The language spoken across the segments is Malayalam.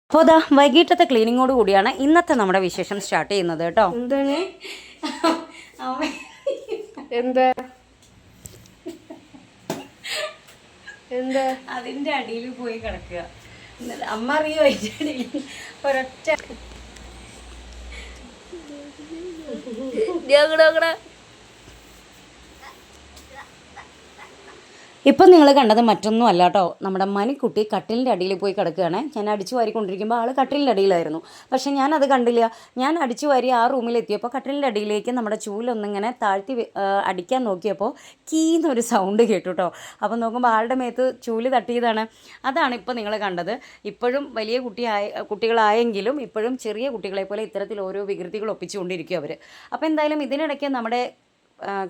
അപ്പോൾ അതാ വൈകിട്ടത്തെ ക്ലീനിങ്ങോട് കൂടിയാണ് ഇന്നത്തെ നമ്മുടെ വിശേഷം സ്റ്റാർട്ട് ചെയ്യുന്നത് കേട്ടോ. എന്താണ് എന്താ എന്താ അതിൻ്റെ അടിയിൽ പോയി കിടക്കുക. അമ്മ അറിയോ അതിൻ്റെ അടിയിൽ ഒരൊറ്റ ഇപ്പം നിങ്ങൾ കണ്ടത് മറ്റൊന്നും അല്ല കേട്ടോ, നമ്മുടെ മണിക്കുട്ടി കട്ടിലിൻ്റെ അടിയിൽ പോയി കിടക്കുകയാണ്. ഞാൻ അടിച്ചു വാരിക്കൊണ്ടിരിക്കുമ്പോൾ ആൾ കട്ടിലിൻ്റെ അടിയിലായിരുന്നു. പക്ഷേ ഞാനത് കണ്ടില്ല. ഞാൻ അടിച്ചു വാരി ആ റൂമിലെത്തിയപ്പോൾ കട്ടിലിൻ്റെ അടിയിലേക്ക് നമ്മുടെ ചൂലൊന്നിങ്ങനെ താഴ്ത്തി അടിക്കാൻ നോക്കിയപ്പോൾ കീന്നൊരു സൗണ്ട് കേട്ടു കേട്ടോ. അപ്പോൾ നോക്കുമ്പോൾ ആളുടെ മേത്ത് ചൂല് തട്ടിയതാണ്. അതാണ് ഇപ്പോൾ നിങ്ങൾ കണ്ടത്. ഇപ്പോഴും വലിയ കുട്ടികളായെങ്കിലും ഇപ്പോഴും ചെറിയ കുട്ടികളെ പോലെ ഇത്തരത്തിൽ ഓരോ വികൃതികൾ ഒപ്പിച്ചുകൊണ്ടിരിക്കും അവർ. അപ്പോൾ എന്തായാലും ഇതിനിടയ്ക്ക് നമ്മുടെ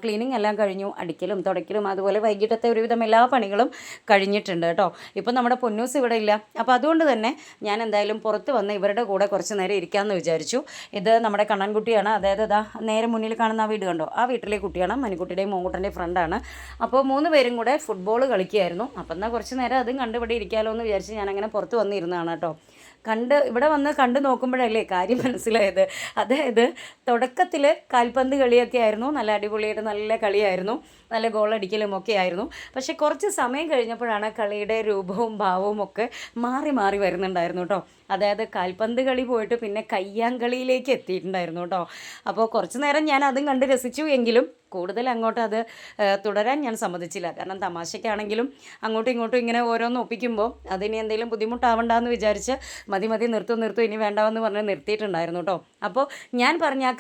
ക്ലീനിങ് എല്ലാം കഴിഞ്ഞു. അടിക്കലും തുടയ്ക്കലും അതുപോലെ വൈകിട്ടത്തെ ഒരുവിധം എല്ലാ പണികളും കഴിഞ്ഞിട്ടുണ്ട് കേട്ടോ. ഇപ്പോൾ നമ്മുടെ പൊന്നൂസ് ഇവിടെ ഇല്ല. അപ്പോൾ അതുകൊണ്ട് തന്നെ ഞാൻ എന്തായാലും പുറത്ത് വന്ന് ഇവരുടെ കൂടെ കുറച്ച് നേരം ഇരിക്കാമെന്ന് വിചാരിച്ചു. ഇത് നമ്മുടെ കണ്ണൻകുട്ടിയാണ്. അതായത് ഇതാ നേരെ മുന്നിൽ കാണുന്ന ആ വീട് കണ്ടോ, ആ വീട്ടിലെ കുട്ടിയാണ്. മണിക്കുട്ടിയുടെയും മോങ്കുട്ടൻ്റെയും ഫ്രണ്ടാണ്. അപ്പോൾ 3 പേരും കൂടെ ഫുട്ബോൾ കളിക്കുകയായിരുന്നു. അപ്പം എന്നാൽ കുറച്ച് നേരം അതും കണ്ടുപിടി ഇരിക്കാമല്ലോ എന്ന് വിചാരിച്ച് ഞാനങ്ങനെ പുറത്ത് വന്നിരുന്നതാണ് കേട്ടോ. ഇവിടെ വന്ന് കണ്ടു നോക്കുമ്പോഴല്ലേ കാര്യം മനസ്സിലായത്. അതായത് തുടക്കത്തിൽ കാൽപന്ത് കളിയൊക്കെ ആയിരുന്നു, നല്ല അടിപൊളിയായിട്ട് നല്ല കളിയായിരുന്നു, നല്ല ഗോളടിക്കലും ഒക്കെ ആയിരുന്നു. പക്ഷേ കുറച്ച് സമയം കഴിഞ്ഞപ്പോഴാണ് കളിയുടെ രൂപവും ഭാവവും ഒക്കെ മാറി മാറി വരുന്നുണ്ടായിരുന്നു കേട്ടോ. അതായത് കാൽപന്ത് കളി പോയിട്ട് പിന്നെ കയ്യാങ്കളിയിലേക്ക് എത്തിയിട്ടുണ്ടായിരുന്നു കേട്ടോ. അപ്പോൾ കുറച്ച് നേരം ഞാൻ അതും കണ്ട് രസിച്ചു. എങ്കിലും കൂടുതൽ അങ്ങോട്ട് അത് തുടരാൻ ഞാൻ സമ്മതിച്ചില്ല. കാരണം തമാശയ്ക്കാണെങ്കിലും അങ്ങോട്ടും ഇങ്ങോട്ടും ഇങ്ങനെ ഓരോന്ന് ഒപ്പിക്കുമ്പോൾ അതിന് എന്തെങ്കിലും ബുദ്ധിമുട്ടാവണ്ടെന്ന് വിചാരിച്ച് മതി നിർത്തും ഇനി വേണ്ടാവെന്ന് പറഞ്ഞ് നിർത്തിയിട്ടുണ്ടായിരുന്നു കേട്ടോ. അപ്പോൾ ഞാൻ പറഞ്ഞ ആ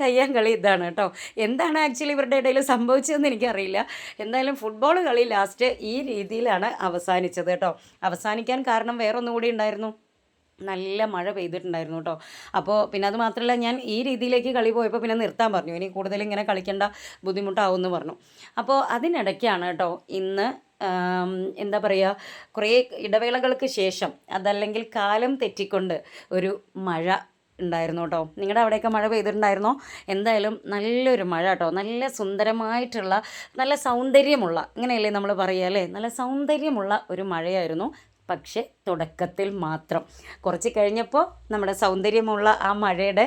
കയ്യാങ്കളി ഇതാണ് കേട്ടോ. എന്താണ് ആക്ച്വലി ഇവരുടെ ഇടയിൽ സംഭവിച്ചതെന്ന് എനിക്കറിയില്ല. എന്തായാലും ഫുട്ബോൾ കളി ലാസ്റ്റ് ഈ രീതിയിലാണ് അവസാനിച്ചത് കേട്ടോ. അവസാനിക്കാൻ കാരണം വേറൊന്നും കൂടി ഉണ്ടായിരുന്നു. നല്ല മഴ പെയ്തിട്ടുണ്ടായിരുന്നു കേട്ടോ. അപ്പോൾ പിന്നെ അത് മാത്രമല്ല, ഞാൻ ഈ രീതിയിലേക്ക് കളി പോയപ്പോൾ പിന്നെ നിർത്താൻ പറഞ്ഞു. ഇനി കൂടുതൽ ഇങ്ങനെ കളിക്കേണ്ട, ബുദ്ധിമുട്ടാവുമെന്ന് പറഞ്ഞു. അപ്പോൾ അതിനിടയ്ക്കാണ് കേട്ടോ ഇന്ന് എന്താ പറയുക, കുറേ ഇടവേളകൾക്ക് ശേഷം അതല്ലെങ്കിൽ കാലം തെറ്റിക്കൊണ്ട് ഒരു മഴ ഉണ്ടായിരുന്നു കേട്ടോ. നിങ്ങളുടെ അവിടെയൊക്കെ മഴ പെയ്തിട്ടുണ്ടായിരുന്നോ? എന്തായാലും നല്ലൊരു മഴ കേട്ടോ. നല്ല സുന്ദരമായിട്ടുള്ള, നല്ല സൗന്ദര്യമുള്ള, ഇങ്ങനെയല്ലേ നമ്മൾ പറയുക അല്ലേ, നല്ല സൗന്ദര്യമുള്ള ഒരു മഴയായിരുന്നു. പക്ഷേ തുടക്കത്തിൽ മാത്രം. കുറച്ച് കഴിഞ്ഞപ്പോൾ നമ്മുടെ സൗന്ദര്യമുള്ള ആ മഴയുടെ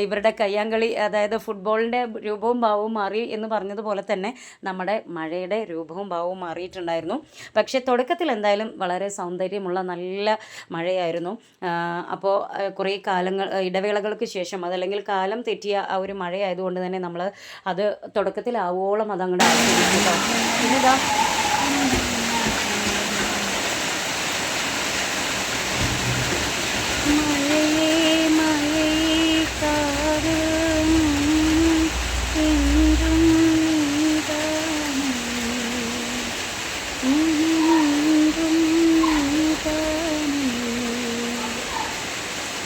ഇവരുടെ കയ്യാങ്കളി, അതായത് ഫുട്ബോളിൻ്റെ രൂപവും ഭാവവും മാറി എന്ന് പറഞ്ഞതുപോലെ തന്നെ നമ്മുടെ മഴയുടെ രൂപവും ഭാവവും മാറിയിട്ടുണ്ടായിരുന്നു. പക്ഷേ തുടക്കത്തിൽ എന്തായാലും വളരെ സൗന്ദര്യമുള്ള നല്ല മഴയായിരുന്നു. അപ്പോൾ കുറേ ഇടവേളകൾക്ക് ശേഷം അതല്ലെങ്കിൽ കാലം തെറ്റിയ ആ ഒരു മഴയായതുകൊണ്ട് തന്നെ നമ്മൾ അത് തുടക്കത്തിലാവോളം അതങ്ങോട്ട് ആസ്വദിക്കുക. പിന്നെതാ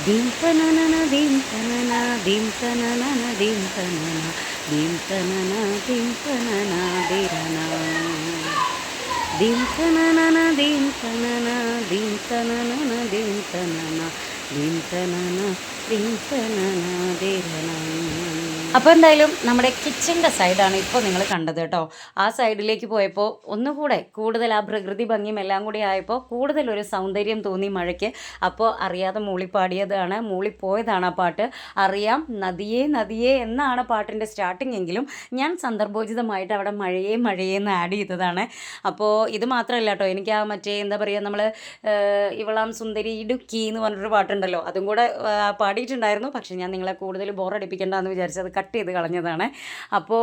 dim tanana dim tanana dim tanana dim tanana dim tanana dim tanana dirana dim tanana dim tanana dim tanana dim tanana dim tanana dim tanana dirana. അപ്പോൾ എന്തായാലും നമ്മുടെ കിച്ചൻ്റെ സൈഡാണ് ഇപ്പോൾ നിങ്ങൾ കണ്ടത് കേട്ടോ. ആ സൈഡിലേക്ക് പോയപ്പോൾ ഒന്നുകൂടെ കൂടുതൽ ആ പ്രകൃതി ഭംഗിയും എല്ലാം കൂടി ആയപ്പോൾ കൂടുതലൊരു സൗന്ദര്യം തോന്നി മഴയ്ക്ക്. അപ്പോൾ അറിയാതെ മൂളിപ്പോയതാണ് ആ പാട്ട്. അറിയാം, നദിയേ നദിയേ എന്നാണ് പാട്ടിൻ്റെ സ്റ്റാർട്ടിങ് എങ്കിലും ഞാൻ സന്ദർഭോചിതമായിട്ട് അവിടെ മഴയെന്ന് ആഡ് ചെയ്തതാണ്. അപ്പോൾ ഇത് മാത്രമല്ല കേട്ടോ, എനിക്ക് ആ മറ്റേ എന്താ പറയുക, നമ്മൾ ഇവളാം സുന്ദരി ഇടുക്കി എന്ന് പറഞ്ഞൊരു പാട്ടുണ്ടല്ലോ, അതും കൂടെ പാടിയിട്ടുണ്ടായിരുന്നു. പക്ഷേ ഞാൻ നിങ്ങളെ കൂടുതൽ ബോറടിപ്പിക്കേണ്ടെന്ന് വിചാരിച്ചത് കട്ട് ചെയ്ത് കളഞ്ഞതാണ്. അപ്പോൾ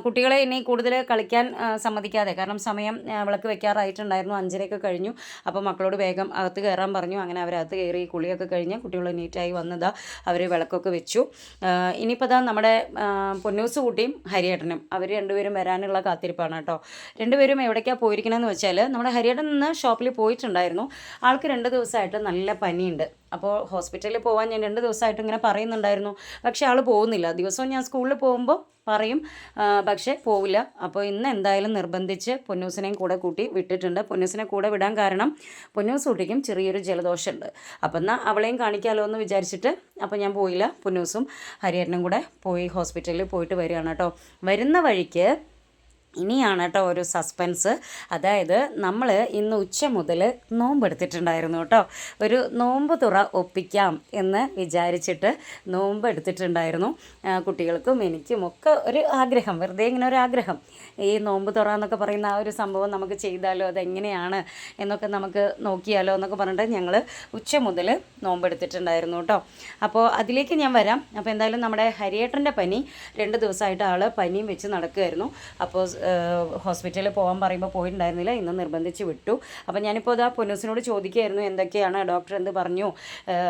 കുട്ടികളെ ഇനി കൂടുതൽ കളിക്കാൻ സമ്മതിക്കാതെ, കാരണം സമയം വിളക്ക് വെക്കാറായിട്ടുണ്ടായിരുന്നു, 5:30 കഴിഞ്ഞു. അപ്പോൾ മക്കളോട് വേഗം അകത്ത് കയറാൻ പറഞ്ഞു. അങ്ങനെ അവരകത്ത് കയറി കുളിയൊക്കെ കഴിഞ്ഞ് കുട്ടികൾ നീറ്റായി വന്നതാ അവർ വിളക്കൊക്കെ വെച്ചു. ഇനിയിപ്പോൾ നമ്മുടെ പൊന്നൂസ് കുട്ടിയും ഹരിയേട്ടനും അവർ രണ്ടുപേരും വരാനുള്ള കാത്തിരിപ്പാണ് കേട്ടോ. രണ്ടുപേരും എവിടേക്കാണ് പോയിരിക്കണമെന്ന് വെച്ചാൽ, നമ്മുടെ ഹരിയേട്ടൻ നിന്ന് ഷോപ്പിൽ പോയിട്ടുണ്ടായിരുന്നു. ആൾക്ക് 2 ദിവസമായിട്ട് നല്ല പനിയുണ്ട്. അപ്പോൾ ഹോസ്പിറ്റലിൽ പോകാൻ ഞാൻ 2 ദിവസമായിട്ട് ഇങ്ങനെ പറയുന്നുണ്ടായിരുന്നു. പക്ഷേ ആൾ പോകുന്നില്ല. ദിവസവും ഞാൻ സ്കൂളിൽ പോകുമ്പോൾ പറയും, പക്ഷേ പോവില്ല. അപ്പോൾ ഇന്ന് എന്തായാലും നിർബന്ധിച്ച് പൊന്നൂസിനെയും കൂടെ കൂട്ടി വിട്ടിട്ടുണ്ട്. പൊന്നൂസിനെ കൂടെ വിടാൻ കാരണം പൊന്നൂസ് കുട്ടിക്കും ചെറിയൊരു ജലദോഷമുണ്ട്. അപ്പം എന്നാൽ അവളെയും കാണിക്കാമല്ലോ എന്ന് വിചാരിച്ചിട്ട് അപ്പോൾ ഞാൻ പോയില്ല. പൊന്നൂസും ഹരിയേട്ടനും കൂടെ പോയി ഹോസ്പിറ്റലിൽ പോയിട്ട് വരികയാണ് കേട്ടോ. വരുന്ന വഴിക്ക് ഇനിയാണ് കേട്ടോ ഒരു സസ്പെൻസ്. അതായത് നമ്മൾ ഇന്ന് ഉച്ച മുതൽ നോമ്പെടുത്തിട്ടുണ്ടായിരുന്നു കേട്ടോ. ഒരു നോമ്പ് തുറ ഒപ്പിക്കാം എന്ന് വിചാരിച്ചിട്ട് നോമ്പെടുത്തിട്ടുണ്ടായിരുന്നു. കുട്ടികൾക്കും എനിക്കും ഒക്കെ ഒരു ആഗ്രഹം, വെറുതെ ഇങ്ങനെ ഒരു ആഗ്രഹം, ഈ നോമ്പ് തുറ എന്നൊക്കെ പറയുന്ന ആ ഒരു സംഭവം നമുക്ക് ചെയ്താലോ, അതെങ്ങനെയാണ് എന്നൊക്കെ നമുക്ക് നോക്കിയാലോ എന്നൊക്കെ പറഞ്ഞിട്ട് ഞങ്ങൾ ഉച്ച മുതൽ നോമ്പെടുത്തിട്ടുണ്ടായിരുന്നു കേട്ടോ. അപ്പോൾ അതിലേക്ക് ഞാൻ വരാം. അപ്പോൾ എന്തായാലും നമ്മുടെ ഹരിയേട്ടൻ്റെ പനി 2 ദിവസമായിട്ട് ആൾ പനിയും വെച്ച് നടക്കുമായിരുന്നു. അപ്പോൾ ഹോസ്പിറ്റലിൽ പോകാൻ പറയുമ്പോൾ പോയിട്ടുണ്ടായിരുന്നില്ല, ഇന്ന് നിർബന്ധിച്ച് വിട്ടു. അപ്പോൾ ഞാനിപ്പോൾ ഇതാ പൊന്നൂസിനോട് ചോദിക്കുകയായിരുന്നു എന്തൊക്കെയാണ് ഡോക്ടർ എന്ത് പറഞ്ഞു,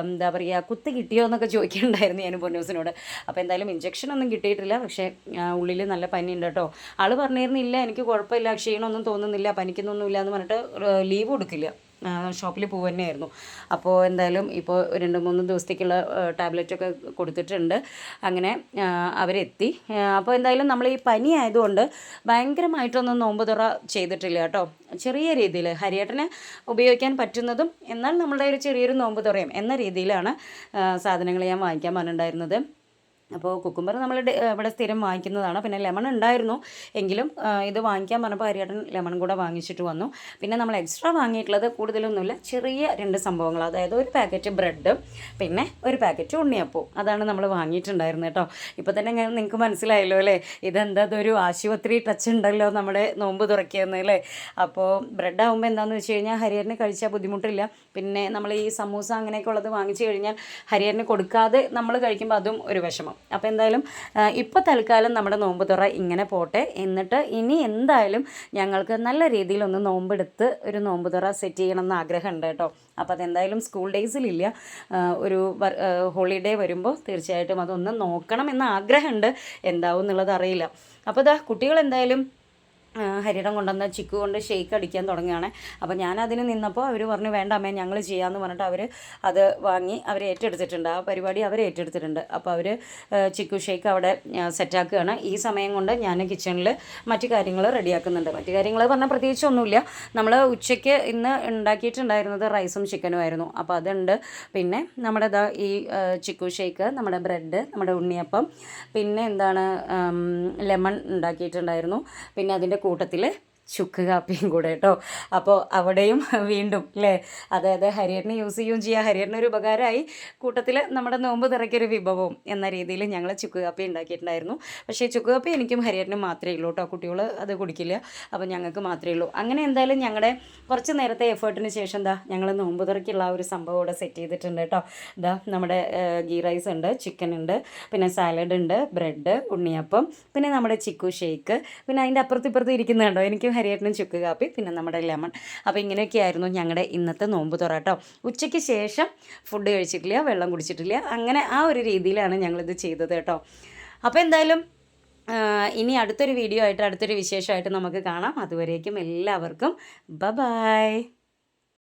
എന്താ പറയുക, കുത്ത് കിട്ടിയോ എന്നൊക്കെ ചോദിക്കുന്നുണ്ടായിരുന്നു ഞാൻ പൊന്നൂസിനോട്. അപ്പോൾ എന്തായാലും ഇഞ്ചക്ഷൻ ഒന്നും കിട്ടിയിട്ടില്ല, പക്ഷേ ഉള്ളിൽ നല്ല പനിയുണ്ട് കേട്ടോ. ആൾ പറഞ്ഞിരുന്നില്ല എനിക്ക് കുഴപ്പമില്ല, ക്ഷീണമൊന്നും തോന്നുന്നില്ല, പനിക്കുന്നൊന്നുമില്ല എന്ന് പറഞ്ഞിട്ട് ലീവ് കൊടുക്കില്ല, ഷോപ്പിൽ പോകുക തന്നെയായിരുന്നു. അപ്പോൾ എന്തായാലും ഇപ്പോൾ 2-3 ദിവസത്തേക്കുള്ള ടാബ്ലറ്റൊക്കെ കൊടുത്തിട്ടുണ്ട്. അങ്ങനെ അവരെത്തി. അപ്പോൾ എന്തായാലും നമ്മൾ ഈ പനി ആയതുകൊണ്ട് ഭയങ്കരമായിട്ടൊന്നും നോമ്പ് തുറ ചെയ്തിട്ടില്ല കേട്ടോ. ചെറിയ രീതിയിൽ ഹരിയേട്ടന് ഉപയോഗിക്കാൻ പറ്റുന്നതും എന്നാൽ നമ്മളുടെ ഒരു ചെറിയൊരു നോമ്പ് തുറയും എന്ന രീതിയിലാണ് സാധനങ്ങൾ ഞാൻ വാങ്ങിക്കാൻ പറഞ്ഞിട്ടുണ്ടായിരുന്നത്. അപ്പോൾ കുക്കുംബർ നമ്മൾ ഇവിടെ സ്ഥിരം വാങ്ങിക്കുന്നതാണ്. പിന്നെ ലെമൺ ഉണ്ടായിരുന്നു, എങ്കിലും ഇത് വാങ്ങിക്കാൻ പറഞ്ഞപ്പോൾ ഹരിയേട്ടൻ ലെമൺ കൂടെ വാങ്ങിച്ചിട്ട് വന്നു. പിന്നെ നമ്മൾ എക്സ്ട്രാ വാങ്ങിയിട്ടുള്ളത് കൂടുതലൊന്നുമില്ല, ചെറിയ 2 സംഭവങ്ങൾ. അതായത് ഒരു പാക്കറ്റ് ബ്രെഡ്, പിന്നെ ഒരു പാക്കറ്റ് ഉണ്ണിയപ്പവും. അതാണ് നമ്മൾ വാങ്ങിയിട്ടുണ്ടായിരുന്നത് കേട്ടോ. ഇപ്പോൾ തന്നെ നിങ്ങൾക്ക് മനസ്സിലായല്ലോ അല്ലേ, ഇതെന്താ ഒരു ആശുപത്രി ടച്ച് ഉണ്ടല്ലോ നമ്മുടെ നോമ്പ് തുറക്കിയെന്ന് അല്ലേ. അപ്പോൾ ബ്രെഡ് ആകുമ്പോൾ എന്താണെന്ന് വെച്ച് കഴിഞ്ഞാൽ ഹരിയേട്ടന് കഴിച്ചാൽ ബുദ്ധിമുട്ടില്ല. പിന്നെ നമ്മൾ ഈ സമൂസ അങ്ങനെയൊക്കെ ഉള്ളത് വാങ്ങിച്ചു കഴിഞ്ഞാൽ ഹരിയേട്ടന് കൊടുക്കാതെ നമ്മൾ കഴിക്കുമ്പോൾ അതും ഒരു വിഷമം. അപ്പോൾ എന്തായാലും ഇപ്പോൾ തൽക്കാലം നമ്മുടെ നോമ്പ് തുറ ഇങ്ങനെ പോട്ടെ. എന്നിട്ട് ഇനി എന്തായാലും ഞങ്ങൾക്ക് നല്ല രീതിയിലൊന്ന് നോമ്പെടുത്ത് ഒരു നോമ്പ് തുറ സെറ്റ് ചെയ്യണമെന്ന് ആഗ്രഹമുണ്ട് കേട്ടോ. അപ്പോൾ അതെന്തായാലും സ്കൂൾ ഡേയ്സിലില്ല, ഒരു ഹോളിഡേ വരുമ്പോൾ തീർച്ചയായിട്ടും അതൊന്ന് നോക്കണം എന്ന ആഗ്രഹമുണ്ട്. എന്താവും എന്നുള്ളത് അറിയില്ല. അപ്പോൾ ഇതാ കുട്ടികൾ എന്തായാലും ഹരിയിടം കൊണ്ടുവന്ന് ചിക്കു കൊണ്ട് ഷെയ്ക്ക് അടിക്കാൻ തുടങ്ങുകയാണ്. അപ്പോൾ ഞാനതിന് നിന്നപ്പോൾ അവർ പറഞ്ഞു വേണ്ട അമ്മേ ഞങ്ങൾ ചെയ്യാമെന്ന് പറഞ്ഞിട്ട് അവർ അത് വാങ്ങി അവർ ഏറ്റെടുത്തിട്ടുണ്ട്, ആ പരിപാടി അവർ ഏറ്റെടുത്തിട്ടുണ്ട്. അപ്പോൾ അവർ ചിക്കു ഷെയ്ക്ക് അവിടെ സെറ്റാക്കുകയാണ്. ഈ സമയം കൊണ്ട് ഞാൻ കിച്ചണിൽ മറ്റു കാര്യങ്ങൾ റെഡിയാക്കുന്നുണ്ട്. മറ്റു കാര്യങ്ങൾ പറഞ്ഞാൽ പ്രത്യേകിച്ചൊന്നുമില്ല. നമ്മൾ ഉച്ചയ്ക്ക് ഇന്ന് ഉണ്ടാക്കിയിട്ടുണ്ടായിരുന്നത് റൈസും ചിക്കനും ആയിരുന്നു, അപ്പോൾ അതുണ്ട്. പിന്നെ നമ്മുടെ ഈ ചിക്കു ഷെയ്ക്ക്, നമ്മുടെ ബ്രെഡ്, നമ്മുടെ ഉണ്ണിയപ്പം, പിന്നെ എന്താണ് ലെമൺ ഉണ്ടാക്കിയിട്ടുണ്ടായിരുന്നു. പിന്നെ അതിൻ്റെ കൂട്ടത്തിൽ ചുക്ക് കാപ്പിയും കൂടെ കേട്ടോ. അപ്പോൾ അവിടെയും വീണ്ടും അല്ലേ, അതായത് ഹരിയേട്ടന് യൂസ് ചെയ്യുകയും ചെയ്യുക, ഹരിയേട്ടനൊരു ഉപകാരമായി, കൂട്ടത്തിൽ നമ്മുടെ നോമ്പ് തിറക്കൊരു വിഭവവും എന്ന രീതിയിൽ ഞങ്ങൾ ചുക്ക് കാപ്പി ഉണ്ടാക്കിയിട്ടുണ്ടായിരുന്നു. പക്ഷേ ചുക്ക് കാപ്പി എനിക്കും ഹരിയേട്ടനും മാത്രമേ ഉള്ളൂ കേട്ടോ, കുട്ടികൾ അത് കുടിക്കില്ല. അപ്പോൾ ഞങ്ങൾക്ക് മാത്രമേ ഉള്ളൂ. അങ്ങനെ എന്തായാലും ഞങ്ങളുടെ കുറച്ച് നേരത്തെ എഫേർട്ടിന് ശേഷം ഞങ്ങൾ നോമ്പ് തുറക്കുള്ള ഒരു സംഭവം ഇവിടെ സെറ്റ് ചെയ്തിട്ടുണ്ട് കേട്ടോ. നമ്മുടെ ഗീ റൈസ് ഉണ്ട്, ചിക്കൻ ഉണ്ട്, പിന്നെ സാലഡ് ഉണ്ട്, ബ്രെഡ്, ഉണ്ണിയപ്പം, പിന്നെ നമ്മുടെ ചിക്കു ഷേക്ക്, പിന്നെ അതിൻ്റെ അപ്പുറത്തിപ്പുറത്ത് ഇരിക്കുന്നുണ്ടോ എനിക്കും ഹരിയേട്ടനും ചുക്ക് കാപ്പി, പിന്നെ നമ്മുടെ ലെമൺ. അപ്പോൾ ഇങ്ങനെയൊക്കെയായിരുന്നു ഞങ്ങളുടെ ഇന്നത്തെ നോമ്പ് തുറ കേട്ടോ. ഉച്ചയ്ക്ക് ശേഷം ഫുഡ് കഴിച്ചിട്ടില്ല, വെള്ളം കുടിച്ചിട്ടില്ല, അങ്ങനെ ആ ഒരു രീതിയിലാണ് ഞങ്ങളിത് ചെയ്തത് കേട്ടോ. അപ്പോൾ എന്തായാലും ഇനി അടുത്തൊരു വീഡിയോ ആയിട്ട്, അടുത്തൊരു വിശേഷമായിട്ട് നമുക്ക് കാണാം. അതുവരേക്കും എല്ലാവർക്കും ബൈ.